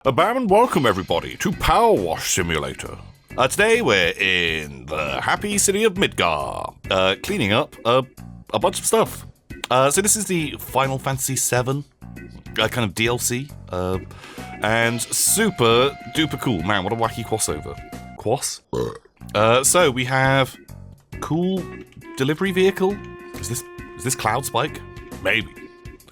And welcome everybody to Powerwash Simulator. Today we're in the happy city of Midgar, cleaning up a bunch of stuff. So this is the Final Fantasy VII kind of DLC, and super duper cool. Man, what a wacky crossover. So we have cool delivery vehicle. Is this Cloud Spike? Maybe.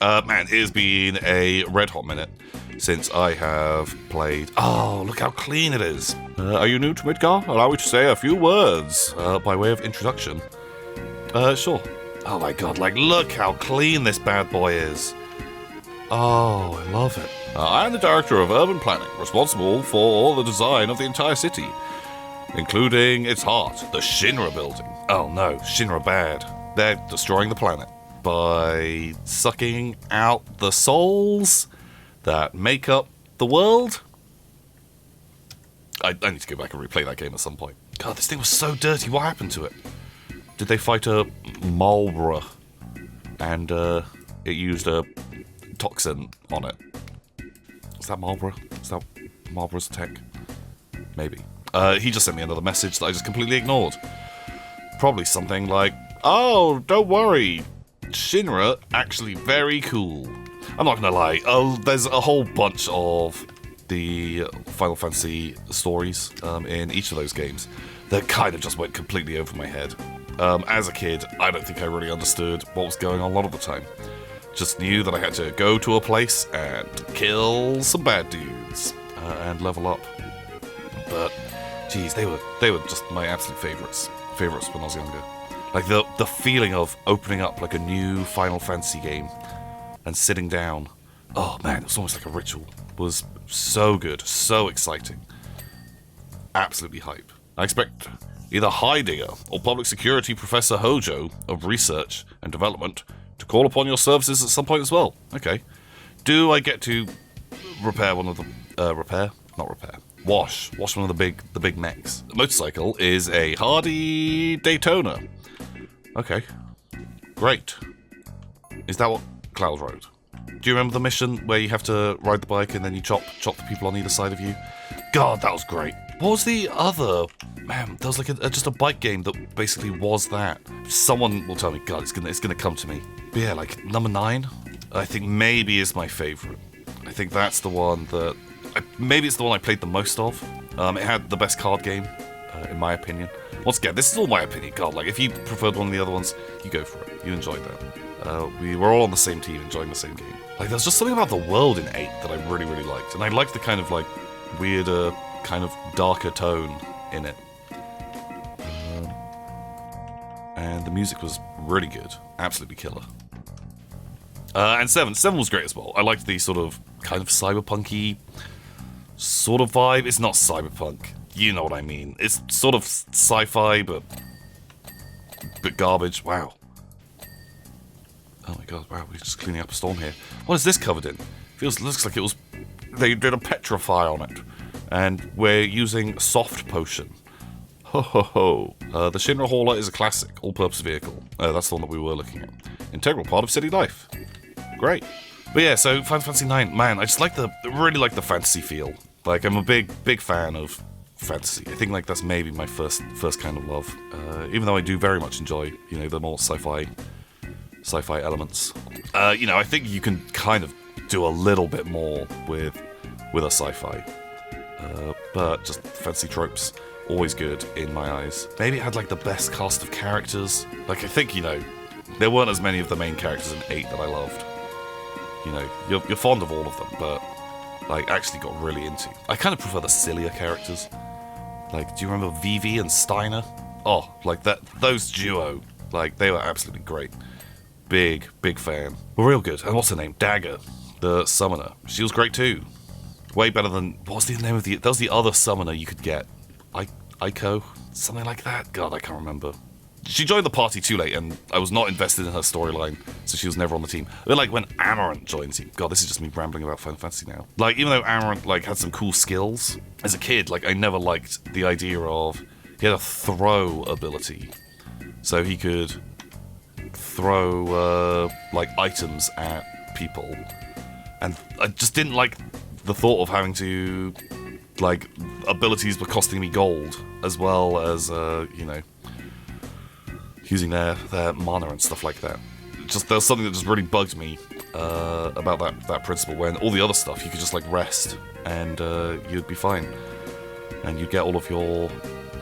Man, it has been a red hot minute since I have played. Oh, look how clean it is. Are you new to Midgar? Allow me to say a few words by way of introduction. Sure. Oh my god, look how clean this bad boy is. Oh, I love it. I'm the director of urban planning, responsible for the design of the entire city, including its heart, the Shinra building. Oh no, Shinra bad. They're destroying the planet by sucking out the souls that make up the world. I need to go back and replay that game at some point. God, this thing was so dirty. What happened to it? Did they fight a Marlborough and it used a toxin on it? Is that Marlborough? Is that Marlborough's tech? Maybe. He just sent me another message that I just completely ignored. Probably something like, oh, don't worry, Shinra actually very cool. I'm not gonna lie, there's a whole bunch of the Final Fantasy stories in each of those games that kind of just went completely over my head. As a kid, I don't think I really understood what was going on a lot of the time. Just knew that I had to go to a place and kill some bad dudes and level up. But, geez, they were just my absolute favorites when I was younger. Like the feeling of opening up like a new Final Fantasy game and sitting down. Oh man, it was almost like a ritual. It was so good, so exciting. Absolutely hype. I expect either Heidegger or Public Security Professor Hojo of Research and Development to call upon your services at some point as well. Okay. Do I get to repair one of the wash one of the big mechs? The motorcycle is a Hardy Daytona. Okay. Great. Is that what Cloud rode? Do you remember the mission where you have to ride the bike and then you chop the people on either side of you? God, that was great. What was the other? Man, there was like just a bike game that basically was that. Someone will tell me. God, it's gonna come to me. But yeah, like number 9, I think maybe is my favorite. I think that's the one that maybe it's the one I played the most of. It had the best card game, in my opinion. Once again, this is all my opinion. God, like if you preferred one of the other ones, you go for it. You enjoyed that. We were all on the same team, enjoying the same game. Like there's just something about the world in 8 that I really, really liked, and I liked the kind of like weirder, kind of darker tone in it. And the music was really good, absolutely killer. And 7 was great as well. I liked the sort of kind of cyberpunky sort of vibe. It's not cyberpunk, you know what I mean. It's sort of sci-fi, but garbage. Wow. Oh my god, wow, we're just cleaning up a storm here. What is this covered in? Looks like it was... They did a petrify on it. And we're using soft potion. Ho ho ho. The Shinra Hauler is a classic, all-purpose vehicle. That's the one that we were looking at. Integral part of city life. Great. But yeah, so Final Fantasy IX, man, I just really like the fantasy feel. Like, I'm a big fan of fantasy. I think like that's maybe my first kind of love. Even though I do very much enjoy, the more sci-fi elements. I think you can kind of do a little bit more with a sci-fi. But just fantasy tropes, always good in my eyes. Maybe it had like the best cast of characters. Like I think, there weren't as many of the main characters in 8 that I loved. You're fond of all of them, but like actually got really into. I kind of prefer the sillier characters. Like, do you remember Vivi and Steiner? Oh, like those duo. Like, they were absolutely great. Big fan. Real good. And what's her name? Dagger, the summoner. She was great too. Way better than... What was the name of that was the other summoner you could get. Aiko? Something like that? God, I can't remember. She joined the party too late, and I was not invested in her storyline, so she was never on the team. But like when Amarant joins you... God, this is just me rambling about Final Fantasy now. Like, even though Amarant like had some cool skills, as a kid, like I never liked the idea of... He had a throw ability. So he could throw like items at people, and I just didn't like the thought of having to, like, abilities were costing me gold, as well as, you know, using their mana and stuff like that. Just there's something that just really bugged me about that principle, when all the other stuff you could just, like, rest, and you'd be fine. And you'd get all of your,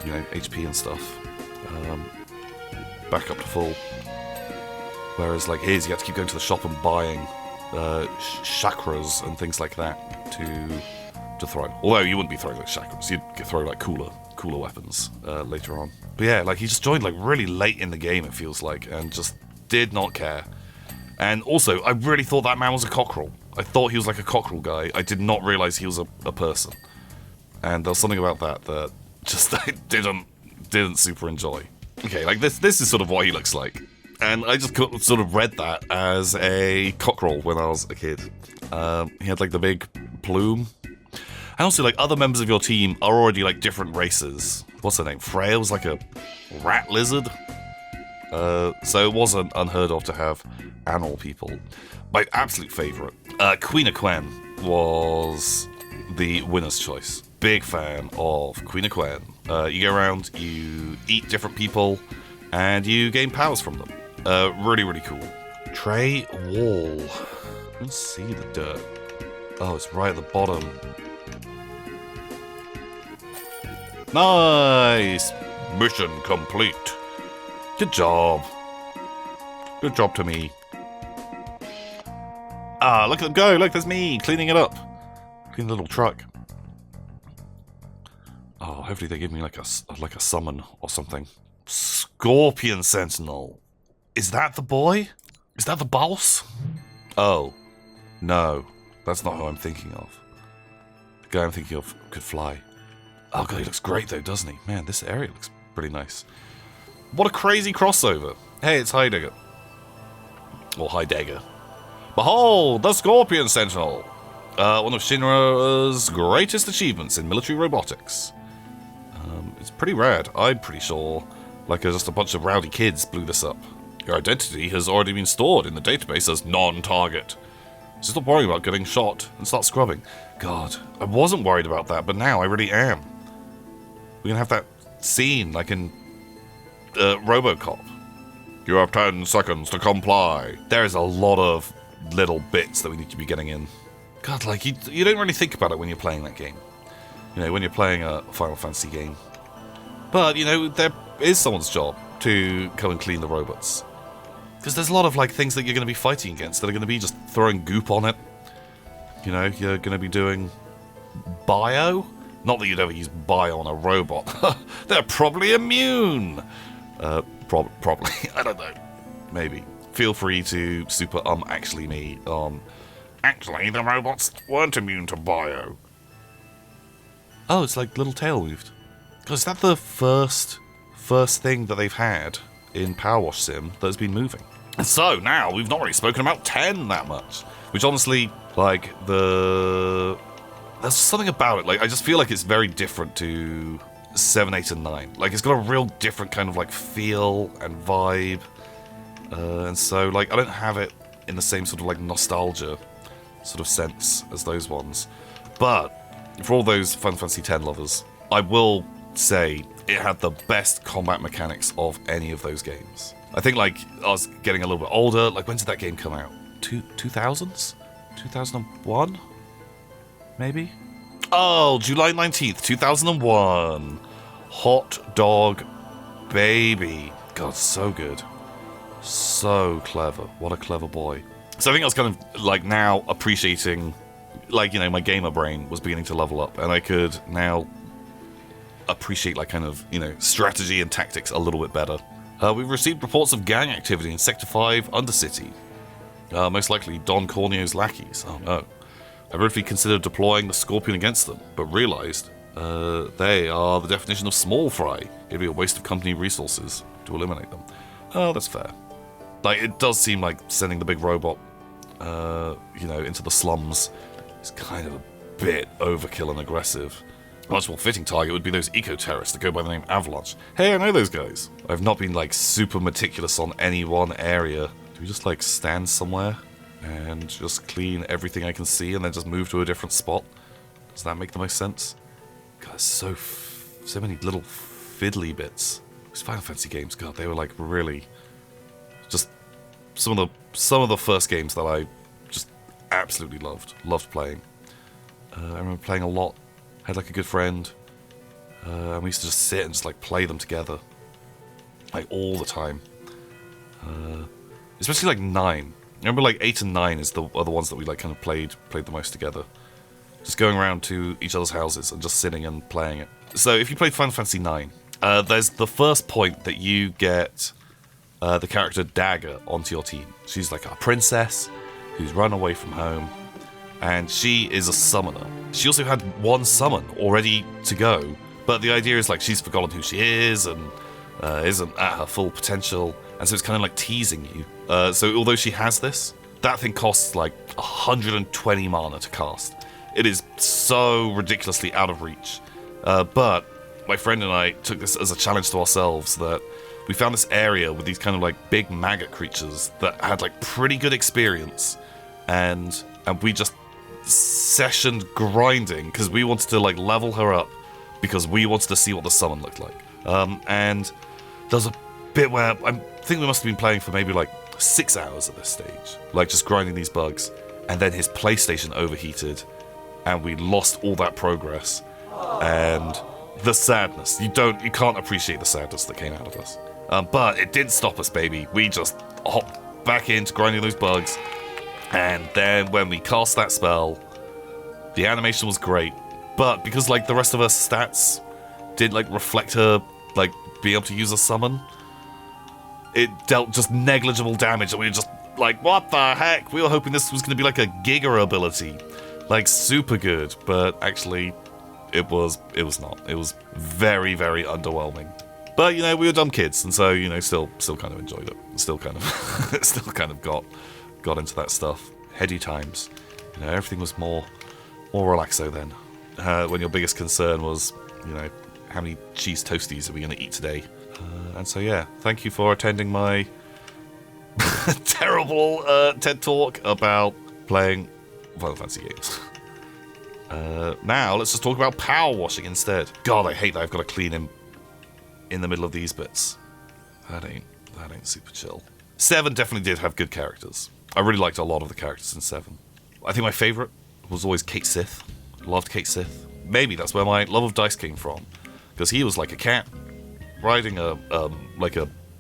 you know, HP and stuff back up to full. Whereas, like, here's you have to keep going to the shop and buying chakras and things like that to throw. Although you wouldn't be throwing like chakras, you'd throw like cooler weapons later on. But yeah, like he just joined like really late in the game, it feels like, and just did not care. And also, I really thought that man was a cockerel. I thought he was like a cockerel guy. I did not realise he was a person. And there was something about that just I didn't super enjoy. Okay, like this is sort of what he looks like. And I just sort of read that as a cockerel when I was a kid. He had like the big plume. And also, like, other members of your team are already like different races. What's her name? Freya was like a rat lizard. So it wasn't unheard of to have animal people. My absolute favourite, Queen of Quen, was the winner's choice. Big fan of Queen of Quen. You go around, you eat different people, and you gain powers from them. Really, really cool. Tray wall. Let's see the dirt. Oh, it's right at the bottom. Nice! Mission complete. Good job. Good job to me. Ah, look at them go! Look, there's me cleaning it up. Clean the little truck. Oh, hopefully they give me like a summon or something. Scorpion Sentinel. Is that the boy? Is that the boss? Oh. No. That's not who I'm thinking of. The guy I'm thinking of could fly. Oh god, he looks great though, doesn't he? Man, this area looks pretty nice. What a crazy crossover. Hey, it's Heidegger. Or Heidegger. Behold, the Scorpion Sentinel! One of Shinra's greatest achievements in military robotics. It's pretty rad. I'm pretty sure, like, just a bunch of rowdy kids blew this up. Your identity has already been stored in the database as non-target. So stop worrying about getting shot and start scrubbing. God, I wasn't worried about that, but now I really am. We're gonna have that scene, like in RoboCop. You have 10 seconds to comply. There is a lot of little bits that we need to be getting in. God, like, you don't really think about it when you're playing that game. You know, when you're playing a Final Fantasy game. But, you know, there is someone's job to come and clean the robots. Because there's a lot of, like, things that you're going to be fighting against that are going to be just throwing goop on it. You know, you're going to be doing bio? Not that you'd ever use bio on a robot. They're probably immune! Probably. I don't know. Maybe. Feel free to super actually me on... Actually, the robots weren't immune to bio. Oh, it's like little tail moved. Is that the first thing that they've had in Powerwash Sim that has been moving? And so, now, we've not really spoken about 10 that much. Which honestly, like, there's something about it. Like, I just feel like it's very different to 7, 8, and 9. Like, it's got a real different kind of, like, feel and vibe. And so, like, I don't have it in the same sort of, like, nostalgia sort of sense as those ones. But, for all those Final Fantasy X lovers, I will say it had the best combat mechanics of any of those games. I think, like, I was getting a little bit older. Like, when did that game come out? 2000s? 2001? Maybe? Oh, July 19th, 2001. Hot Dog Baby. God, so good. So clever. What a clever boy. So I think I was kind of, like, now appreciating, like, you know, my gamer brain was beginning to level up, and I could now appreciate, like, kind of, you know, strategy and tactics a little bit better. We've received reports of gang activity in Sector 5 Undercity. Most likely Don Corneo's lackeys. Oh no. I briefly considered deploying the Scorpion against them, but realised they are the definition of small fry. It'd be a waste of company resources to eliminate them. Oh, that's fair. Like, it does seem like sending the big robot, you know, into the slums is kind of a bit overkill and aggressive. A much more fitting target would be those eco-terrorists that go by the name Avalanche. Hey, I know those guys. I've not been, like, super meticulous on any one area. Do we just, like, stand somewhere and just clean everything I can see and then just move to a different spot. Does that make the most sense? God, there's so many little fiddly bits. These Final Fantasy games, God, they were like really just some of the first games that I just absolutely loved playing. I remember playing a lot. Had like a good friend, and we used to just sit and just like play them together, like all the time. Especially like 9. I remember like 8 and 9 are the ones that we like kind of played the most together. Just going around to each other's houses and just sitting and playing it. So if you played Final Fantasy 9, there's the first point that you get the character Dagger onto your team. She's like a princess who's run away from home, and she is a summoner. She also had one summon already to go, but the idea is like she's forgotten who she is and isn't at her full potential, and so it's kind of like teasing you. So although she has this, that thing costs like 120 mana to cast. It is so ridiculously out of reach. But my friend and I took this as a challenge to ourselves that we found this area with these kind of like big maggot creatures that had like pretty good experience, and we just sessioned grinding because we wanted to like level her up because we wanted to see what the summon looked like. And there's a bit where I think we must have been playing for maybe like 6 hours at this stage, like just grinding these bugs, and then his PlayStation overheated and we lost all that progress. And the sadness, you can't appreciate the sadness that came out of us. But it didn't stop us, baby. We just hopped back into grinding those bugs, and then when we cast that spell, the animation was great, but because like the rest of her stats did like reflect her like being able to use a summon, it dealt just negligible damage, and we were just like, what the heck? We were hoping this was going to be like a Giga ability, like super good, but actually it was not. It was very, very underwhelming. But you know, we were dumb kids, and so you know, still kind of enjoyed it. Still kind of got into that stuff. Heady times. You know, everything was more relaxo then. When your biggest concern was, you know, how many cheese toasties are we going to eat today? And so yeah, thank you for attending my terrible TED talk about playing Final Fantasy games. Now let's just talk about power washing instead. God, I hate that I've got to clean him in the middle of these bits. That ain't super chill. 7 definitely did have good characters. I really liked a lot of the characters in 7. I think my favourite was always Cait Sith. Loved Cait Sith. Maybe that's where my love of Dice came from, because he was like a cat riding a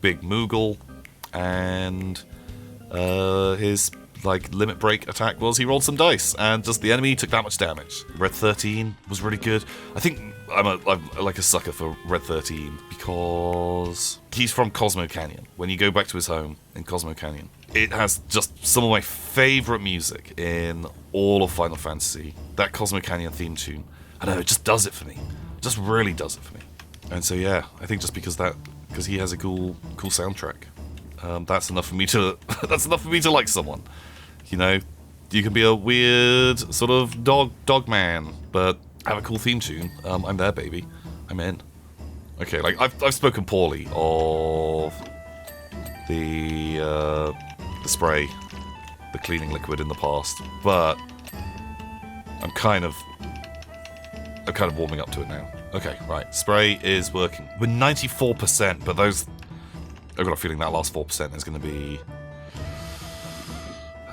big Moogle, and his like limit break attack was he rolled some dice and just the enemy took that much damage. Red 13 was really good. I think I'm like a sucker for Red 13 because he's from Cosmo Canyon. When you go back to his home in Cosmo Canyon, it has just some of my favourite music in all of Final Fantasy. That Cosmo Canyon theme tune, I know, it just does it for me. It just really does it for me. And so yeah, I think just because he has a cool soundtrack, that's enough for me to like someone. You know, you can be a weird sort of dog man, but have a cool theme tune. I'm there, baby. I'm in. Okay, like I've spoken poorly of the spray, the cleaning liquid in the past, but I'm kind of warming up to it now. Okay, right. Spray is working. We're 94%, but those... I've got a feeling that last 4% is going to be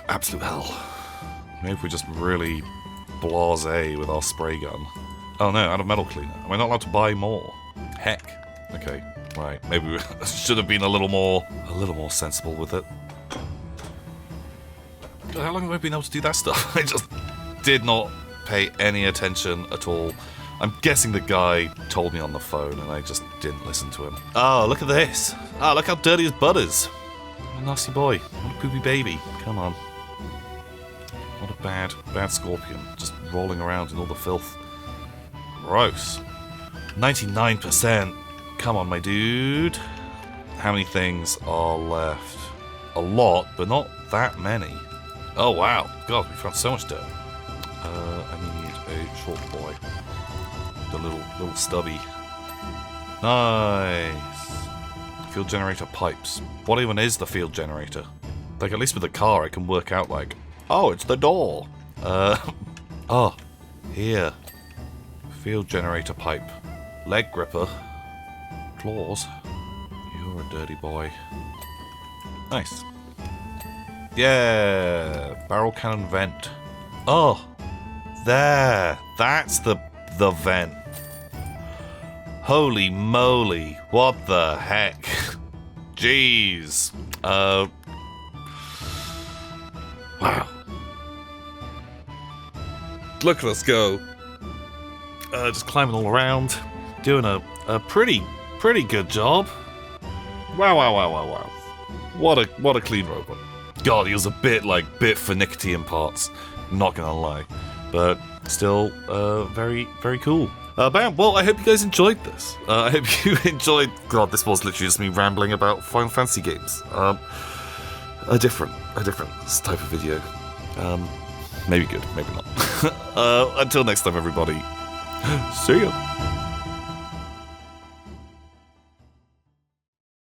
absolute hell. Maybe if we just really blasé with our spray gun. Oh no, out of metal cleaner. Am I not allowed to buy more? Heck. Okay, right. Maybe we should have been a little more sensible with it. God, how long have I been able to do that stuff? I just did not pay any attention at all. I'm guessing the guy told me on the phone and I just didn't listen to him. Oh, look at this. Oh, look how dirty his butt is. What a nasty boy. What a poopy baby. Come on. What a bad scorpion. Just rolling around in all the filth. Gross. 99%. Come on, my dude. How many things are left? A lot, but not that many. Oh, wow. God, we found so much dirt. I need a short boy. The little stubby. Nice. Field generator pipes. What even is the field generator? Like, at least with the car, I can work out, like, Oh, it's the door. Oh, here. Field generator pipe. Leg gripper. Claws. You're a dirty boy. Nice. Yeah, barrel cannon vent. Oh, there. That's the vent. Holy moly, what the heck? Jeez. Wow. Look at us go. Just climbing all around, doing a pretty good job. Wow. What a clean robot. God, he was a bit finicky in parts, not gonna lie. But still, very cool. Bam, well, I hope you guys enjoyed this. I hope you enjoyed... God, this was literally just me rambling about Final Fantasy games. A different type of video. Maybe good, maybe not. Until next time, everybody. See ya.